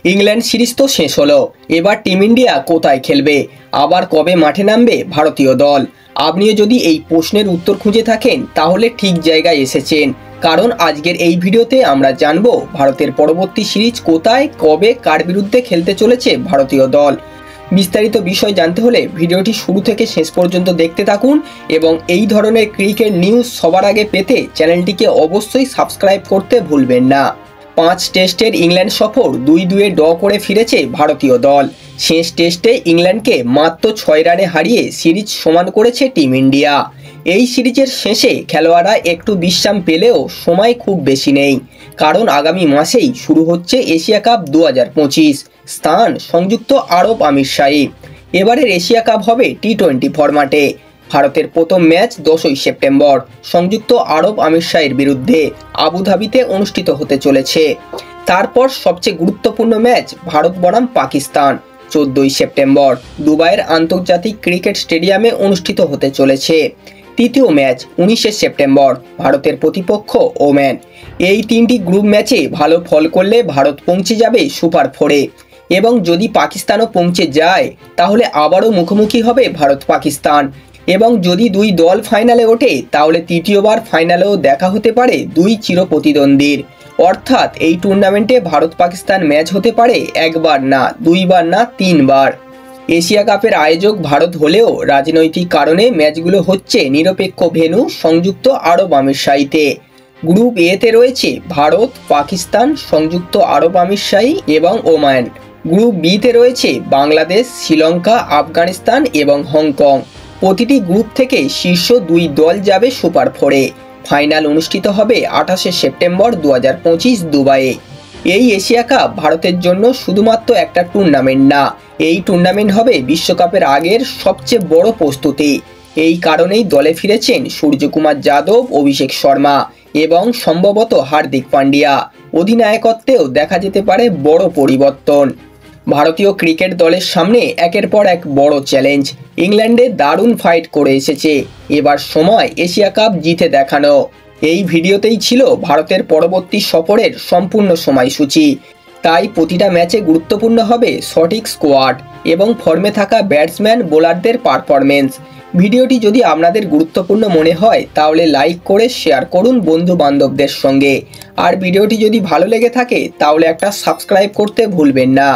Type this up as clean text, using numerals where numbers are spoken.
England series তো শেষ হলো, এবার টিম ইন্ডিয়া কোথায় খেলবে, আবার কবে মাঠে নামবে ভারতীয় দল? আপনিও যদি এই প্রশ্নের উত্তর খুঁজে থাকেন তাহলে ঠিক জায়গায় এসেছেন, কারণ আজকের এই ভিডিওতে আমরা জানবো ভারতের পরবর্তী সিরিজ কোথায়, কবে, কার বিরুদ্ধে খেলতে চলেছে ভারতীয় দল। বিস্তারিত বিষয় জানতে হলে ভিডিওটি শুরু থেকে শেষ পর্যন্ত দেখতে থাকুন এবং এই ধরনের ক্রিকেট নিউজ সবার আগে পেতে চ্যানেলটিকে অবশ্যই সাবস্ক্রাইব করতে ভুলবেন না। 5 টেস্টের ইংল্যান্ড সফর 2-2 ড্র করে ফিরেছে ভারতীয় দল। শেষ টেস্টে ইংল্যান্ডকে মাত্র 6 রানে হারিয়ে সিরিজ সমান করেছে টিম ইন্ডিয়া। এই সিরিজের শেষে খেলোয়াড়রা একটু বিশ্রাম পেলেও সময় খুব বেশি নেই, কারণ আগামী মাসেই শুরু হচ্ছে এশিয়া কাপ 2025। স্থান সংযুক্ত আরব আমিরশাহী। এবারের এশিয়া কাপ হবে টি20 ফরম্যাটে। ভারতের প্রথম ম্যাচ 10ই সেপ্টেম্বর সংযুক্ত আরব আমিরশাহীর বিরুদ্ধে আবুধাবিতে অনুষ্ঠিত হতে চলেছে। তারপর সবচেয়ে গুরুত্বপূর্ণ ম্যাচ ভারত বনাম পাকিস্তান 14ই সেপ্টেম্বর দুবাইয়ের আন্তর্জাতিক ক্রিকেট স্টেডিয়ামে অনুষ্ঠিত হতে চলেছে। তৃতীয় ম্যাচ 19শে সেপ্টেম্বর, ভারতের প্রতিপক্ষ ওমান। এই 3টি গ্রুপ ম্যাচে ভালো ফল করলে ভারত পৌঁছে যাবে সুপার 4-এ, এবং যদি পাকিস্তানও পৌঁছে যায় তাহলে আবারও মুখোমুখি হবে ভারত পাকিস্তান। এবং যদি দুই দল ফাইনালে ওঠে তাহলে তৃতীয়বার ফাইনালেও দেখা হতে পারে দুই চিরপ্রতিদ্বন্দ্বীর। অর্থাৎ এই টুর্নামেন্টে ভারত পাকিস্তান ম্যাচ হতে পারে একবার না, দুইবার না, 3 বার। এশিয়া কাপের আয়োজক ভারত হলেও রাজনৈতিক কারণে ম্যাচগুলো হচ্ছে নিরপেক্ষ ভেন্যু সংযুক্ত আরব আমিরশাহীতে। গ্রুপ এতে রয়েছে ভারত, পাকিস্তান, সংযুক্ত আরব আমিরশাহী এবং ওমান। গ্রুপ বিতে রয়েছে বাংলাদেশ, শ্রীলঙ্কা, আফগানিস্তান এবং হংকং। প্রতিটি গ্রুপ থেকে শীর্ষ 2 দল যাবে সুপার 4-এ। ফাইনাল অনুষ্ঠিত হবে 28শে সেপ্টেম্বর 2025 দুবাইয়ে। এই এশিয়া কাপ ভারতের জন্য শুধুমাত্র একটা টুর্নামেন্ট না, এই টুর্নামেন্ট হবে বিশ্বকাপের আগের সবচেয়ে বড় প্রস্তুতি। এই কারণেই দলে ফিরেছেন সূর্যকুমার যাদব, অভিষেক শর্মা এবং সম্ভবত হার্দিক পান্ডিয়া। অধিনায়কত্বেও দেখা যেতে পারে বড় পরিবর্তন। ভারতীয় ক্রিকেট দলের সামনে একের পর এক বড় চ্যালেঞ্জ। ইংল্যান্ডে দারুণ ফাইট করে এসেছে, এবার সময় এশিয়া কাপ জিতে দেখানো। এই ভিডিওতেই ছিল ভারতের পরবর্তী সফরের সম্পূর্ণ সময়সূচি। তাই প্রতিটা ম্যাচে গুরুত্বপূর্ণ হবে সঠিক স্কোয়াড এবং ফর্মে থাকা ব্যাটসম্যান, বোলারদের পারফরমেন্স। ভিডিওটি যদি আপনাদের গুরুত্বপূর্ণ মনে হয় তাহলে লাইক করে শেয়ার করুন বন্ধু বান্ধবদের সঙ্গে। আর ভিডিওটি যদি ভালো লেগে থাকে তাহলে একটা সাবস্ক্রাইব করতে ভুলবেন না।